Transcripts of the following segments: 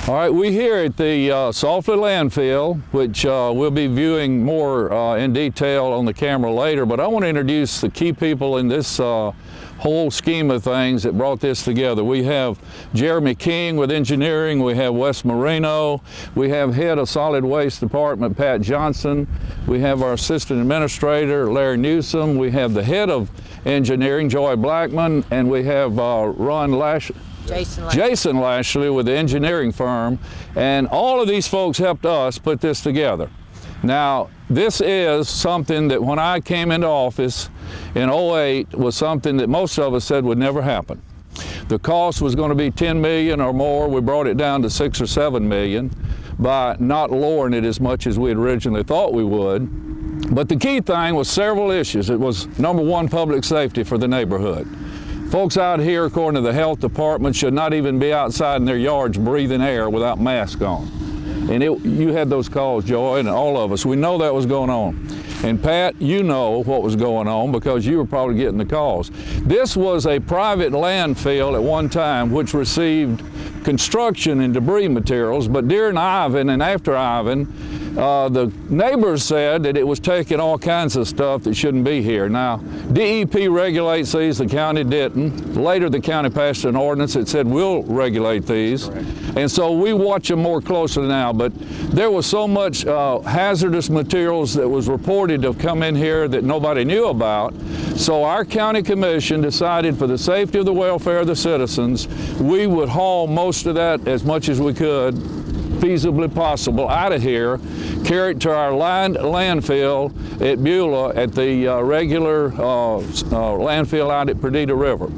All right, we're here at the Saufley Landfill, which we'll be viewing more in detail on the camera later, but I want to introduce the key people in this whole scheme of things that brought this together. We have Jeremy King with engineering, we have Wes Marino, we have head of solid waste department Pat Johnson, we have our assistant administrator Larry Newsom, we have the head of engineering Joy Blackman, and we have Jason Lashley with the engineering firm, and all of these folks helped us put this together. Now, this is something that when I came into office in 2008 was something that most of us said would never happen. The cost was going to be $10 million or more. We brought it down to $6 or $7 million by not lowering it as much as we had originally thought we would. But the key thing was several issues. It was, number one, public safety for the neighborhood. Folks out here, according to the health department, should not even be outside in their yards breathing air without masks on. And you had those calls, Joy, and all of us. We know that was going on. And Pat, you know what was going on because you were probably getting the calls. This was a private landfill at one time which received construction and debris materials, but during Ivan and after Ivan, the neighbors said that it was taking all kinds of stuff that shouldn't be here. Now, DEP regulates these, the county didn't. Later, the county passed an ordinance that said we'll regulate these. Correct. And so we watch them more closely now, but there was so much hazardous materials that was reported to have come in here that nobody knew about. So our county commission decided for the safety of the welfare of the citizens, we would haul most of that as much as we could feasibly possible out of here, carry it to our landfill at Beulah at the regular landfill out at Perdita River.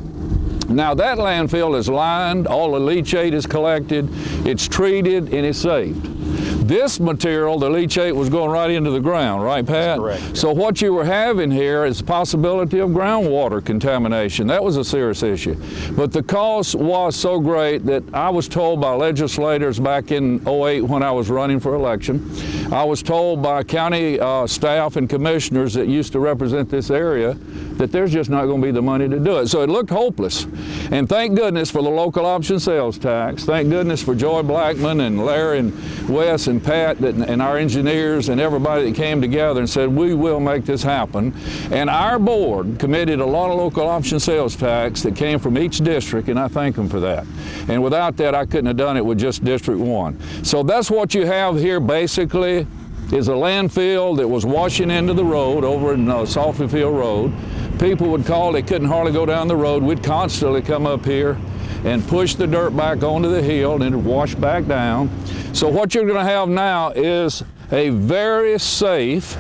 Now that landfill is lined, all the leachate is collected, it's treated, and it's saved. This material, the leachate, was going right into the ground, right, Pat? That's correct. So what you were having here is the possibility of groundwater contamination. That was a serious issue. But the cost was so great that I was told by legislators back in 2008 when I was running for election, I was told by county staff and commissioners that used to represent this area that there's just not going to be the money to do it. So it looked hopeless. And thank goodness for the local option sales tax. Thank goodness for Joy Blackman and Larry and Wes and Pat and our engineers and everybody that came together and said, we will make this happen. And our board committed a lot of local option sales tax that came from each district, and I thank them for that. And without that, I couldn't have done it with just District 1. So that's what you have here basically is a landfill that was washing into the road over in Saufley Field Road. People would call, they couldn't hardly go down the road. We'd constantly come up here and push the dirt back onto the hill and it'd wash back down. So what you're going to have now is a very safe,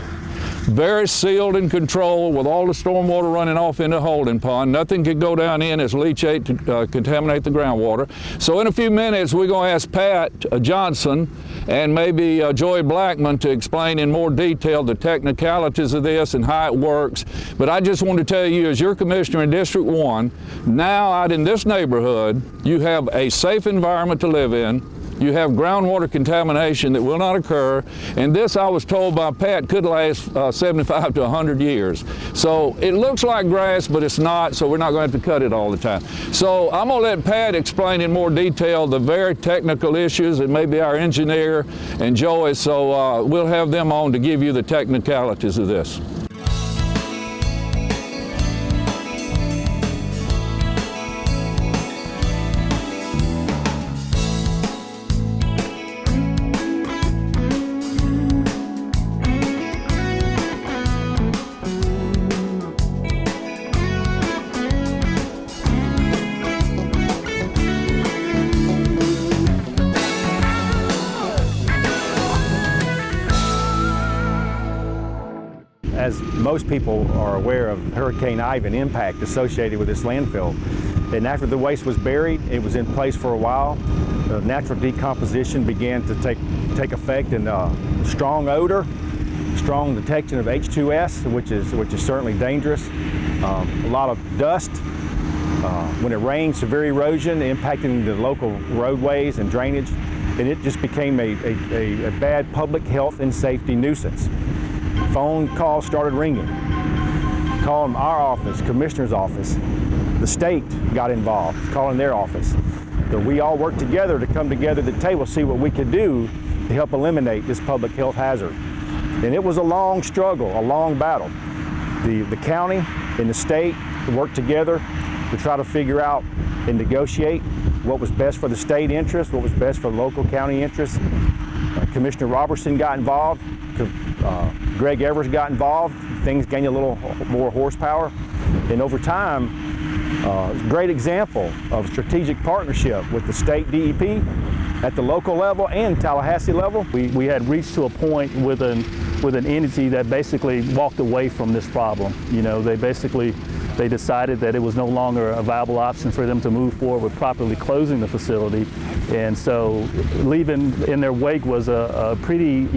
very sealed and controlled with all the stormwater running off into the holding pond. Nothing could go down in as leachate to contaminate the groundwater. So in a few minutes, we're going to ask Pat Johnson and maybe Joy Blackman to explain in more detail the technicalities of this and how it works. But I just want to tell you, as your commissioner in District 1, now out in this neighborhood, you have a safe environment to live in. You have groundwater contamination that will not occur, and this, I was told by Pat, could last 75 to 100 years. So it looks like grass, but it's not, so we're not going to have to cut it all the time. So I'm going to let Pat explain in more detail the very technical issues, and maybe our engineer and Joey, so we'll have them on to give you the technicalities of this. As most people are aware of Hurricane Ivan impact associated with this landfill. And after the waste was buried, it was in place for a while. The natural decomposition began to take effect in strong odor, strong detection of H2S, which is certainly dangerous. A lot of dust. When it rained, severe erosion impacting the local roadways and drainage. And it just became a bad public health and safety nuisance. Phone calls started ringing. Calling our office, commissioner's office. The state got involved, calling their office. So we all worked together to come together at the table, see what we could do to help eliminate this public health hazard. And it was a long struggle, a long battle. The county and the state worked together to try to figure out and negotiate what was best for the state interest, what was best for the local county interest. Commissioner Robertson got involved, Greg Evers got involved, things gained a little more horsepower. And over time, great example of strategic partnership with the state DEP at the local level and Tallahassee level. We had reached to a point with an entity that basically walked away from this problem. You know, they decided that it was no longer a viable option for them to move forward with properly closing the facility. And so leaving in their wake was a pretty,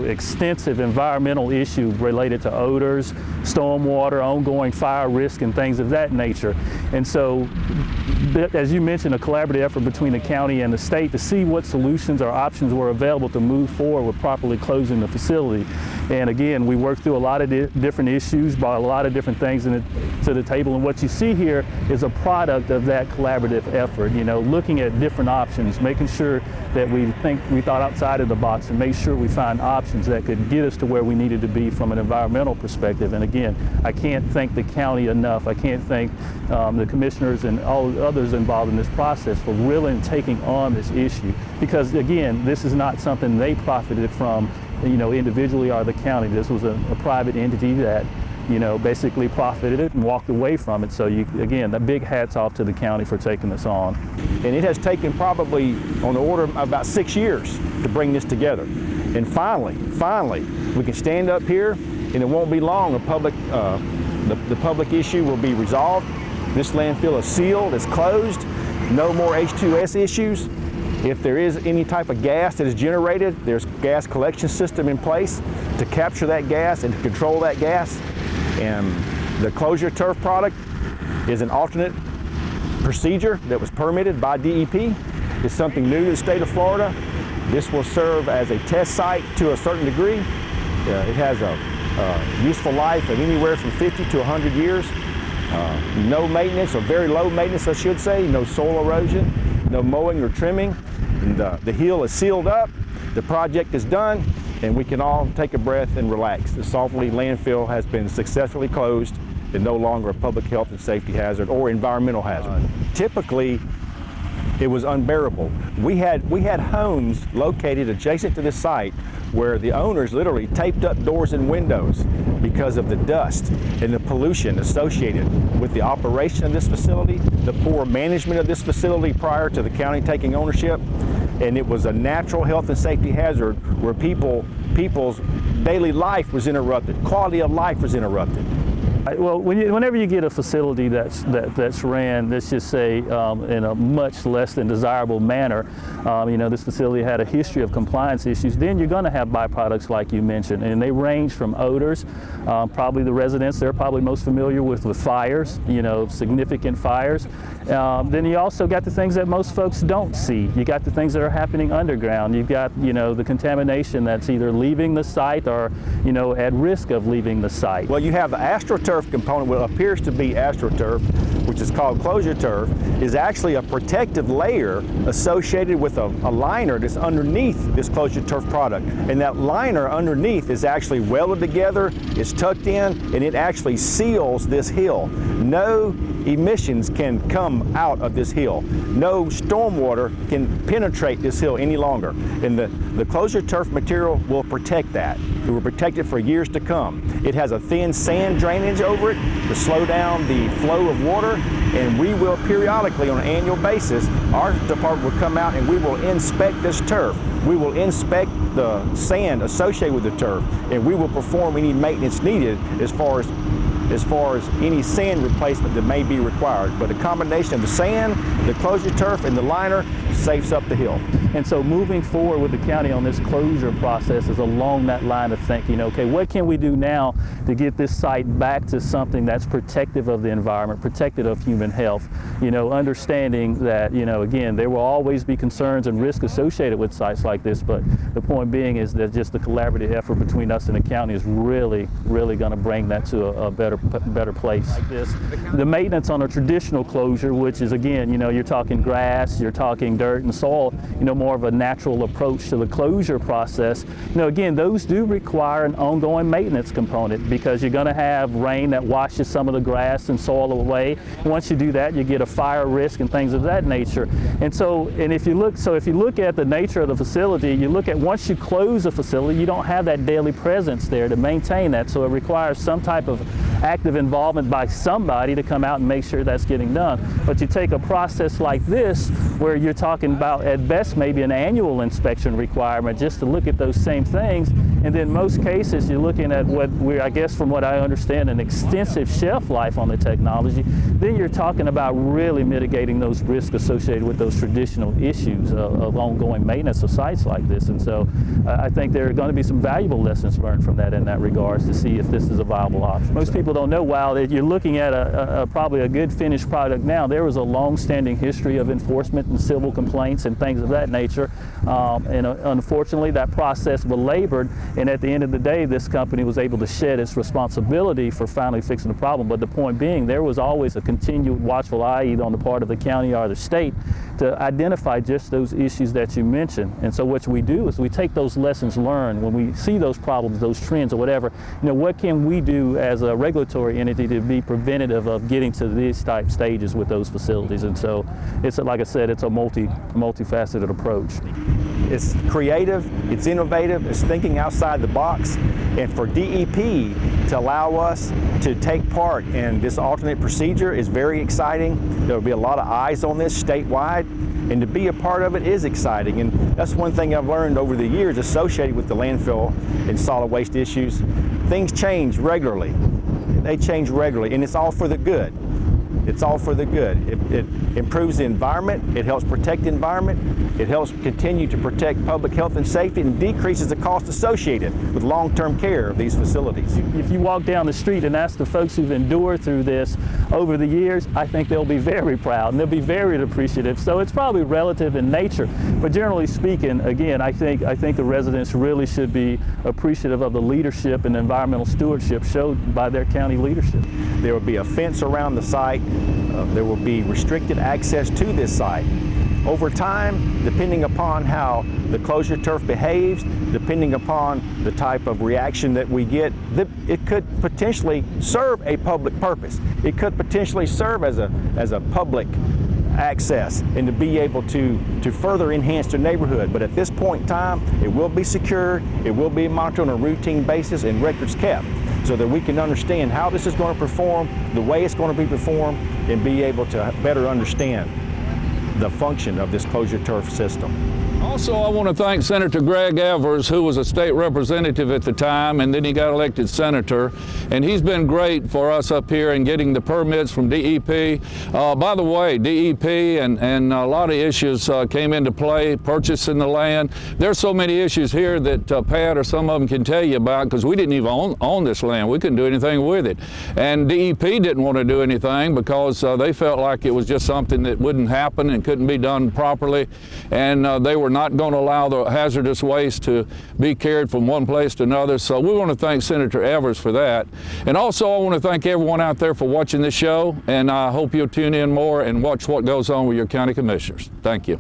extensive environmental issue related to odors, stormwater, ongoing fire risk, and things of that nature. And so, as you mentioned, a collaborative effort between the county and the state to see what solutions or options were available to move forward with properly closing the facility. And again, we worked through a lot of different issues, brought a lot of different things to the table. And what you see here is a product of that collaborative effort, looking at different options, making sure that we thought outside of the box and made sure we find options that could get us to where we needed to be from an environmental perspective. And again, I can't thank the county enough. I can't thank the commissioners and all others involved in this process for really taking on this issue. Because again, this is not something they profited from, individually or the county. This was a private entity that, basically profited it and walked away from it. So again, the big hats off to the county for taking this on. And it has taken probably on the order of about 6 years to bring this together. And finally, we can stand up here and it won't be long, the public issue will be resolved. This landfill is sealed, it's closed, no more H2S issues. If there is any type of gas that is generated, there's a gas collection system in place to capture that gas and to control that gas. And the closure turf product is an alternate procedure that was permitted by DEP. It's something new to the state of Florida. This will serve as a test site to a certain degree. It has a useful life of anywhere from 50 to 100 years. No maintenance, or very low maintenance I should say, no soil erosion, no mowing or trimming. And the hill is sealed up, the project is done, and we can all take a breath and relax. The Saufley Landfill has been successfully closed and no longer a public health and safety hazard or environmental hazard. Typically, it was unbearable. We had homes located adjacent to this site where the owners literally taped up doors and windows because of the dust and the pollution associated with the operation of this facility, the poor management of this facility prior to the county taking ownership. And it was a natural health and safety hazard where people's daily life was interrupted, quality of life was interrupted. Well, whenever you get a facility that's ran, let's just say, in a much less than desirable manner, this facility had a history of compliance issues, then you're going to have byproducts like you mentioned, and they range from odors. Probably the residents, they're probably most familiar with fires, significant fires. Then you also got the things that most folks don't see. You got the things that are happening underground. You've got, the contamination that's either leaving the site or, at risk of leaving the site. Well, you have the AstroTurf component, what appears to be AstroTurf, which is called closure turf, is actually a protective layer associated with a liner that's underneath this closure turf product. And that liner underneath is actually welded together, it's tucked in, and it actually seals this hill. No emissions can come out of this hill. No stormwater can penetrate this hill any longer. And the closure turf material will protect that. It will protect it for years to come. It has a thin sand drainage over it to slow down the flow of water, and we will periodically, on an annual basis, our department will come out and we will inspect this turf. We will inspect the sand associated with the turf, and we will perform any maintenance needed as far as any sand replacement that may be required. But a combination of the sand, the closure turf, and the liner safes up the hill. And so moving forward with the county on this closure process is along that line of thinking, okay, what can we do now to get this site back to something that's protective of the environment, protective of human health, understanding that, again, there will always be concerns and risk associated with sites like this, but the point being is that just the collaborative effort between us and the county is really going to bring that to a better place like this. The maintenance on a traditional closure, which is, again, you're talking grass, you're talking dirt and soil, more of a natural approach to the closure process. Again, those do require an ongoing maintenance component because you're going to have rain that washes some of the grass and soil away. And once you do that, you get a fire risk and things of that nature. And if you look at the nature of the facility, you look at once you close a facility, you don't have that daily presence there to maintain that. So it requires some type of active involvement by somebody to come out and make sure that's getting done. But you take a process like this where you're talking about at best maybe an annual inspection requirement just to look at those same things, and then most cases you're looking at I guess from what I understand, an extensive shelf life on the technology, then you're talking about really mitigating those risks associated with those traditional issues of ongoing maintenance of sites like this. And so I think there are going to be some valuable lessons learned from that in that regards to see if this is a viable option. Most people don't know, while you're looking at probably a good finished product now, there was a long-standing history of enforcement and civil complaints and things of that nature. And unfortunately, that process belabored, and at the end of the day, this company was able to shed its responsibility for finally fixing the problem. But the point being, there was always a continued watchful eye either on the part of the county or the state to identify just those issues that you mentioned. And so what we do is we take those lessons learned when we see those problems, those trends or whatever, what can we do as a regulatory entity to be preventative of getting to these type stages with those facilities. And so it's, like I said, it's a multifaceted approach. It's creative, it's innovative, it's thinking outside the box, and for DEP to allow us to take part in this alternate procedure is very exciting. There will be a lot of eyes on this statewide, and to be a part of it is exciting. And that's one thing I've learned over the years associated with the landfill and solid waste issues. Things change regularly. They change regularly, and it's all for the good. It's all for the good. It improves the environment, it helps protect the environment, it helps continue to protect public health and safety, and decreases the cost associated with long-term care of these facilities. If you walk down the street and ask the folks who've endured through this over the years, I think they'll be very proud and they'll be very appreciative. So it's probably relative in nature, but generally speaking, again, I think the residents really should be appreciative of the leadership and environmental stewardship showed by their county leadership. There will be a fence around the site. There will be restricted access to this site. Over time, depending upon how the closure turf behaves, depending upon the type of reaction that we get, it could potentially serve a public purpose. It could potentially serve as a public access and to be able to further enhance the neighborhood. But at this point in time, it will be secured, it will be monitored on a routine basis, and records kept, so that we can understand how this is going to perform, the way it's going to be performed, and be able to better understand the function of this closure turf system. Also, I want to thank Senator Greg Evers, who was a state representative at the time, and then he got elected senator, and he's been great for us up here in getting the permits from DEP. By the way, DEP and a lot of issues came into play, purchasing the land. There's so many issues here that Pat or some of them can tell you about, because we didn't even own this land. We couldn't do anything with it. And DEP didn't want to do anything because they felt like it was just something that wouldn't happen and couldn't be done properly, and they were not going to allow the hazardous waste to be carried from one place to another. So we want to thank Senator Evers for that. And also I want to thank everyone out there for watching this show, and I hope you'll tune in more and watch what goes on with your county commissioners. Thank you.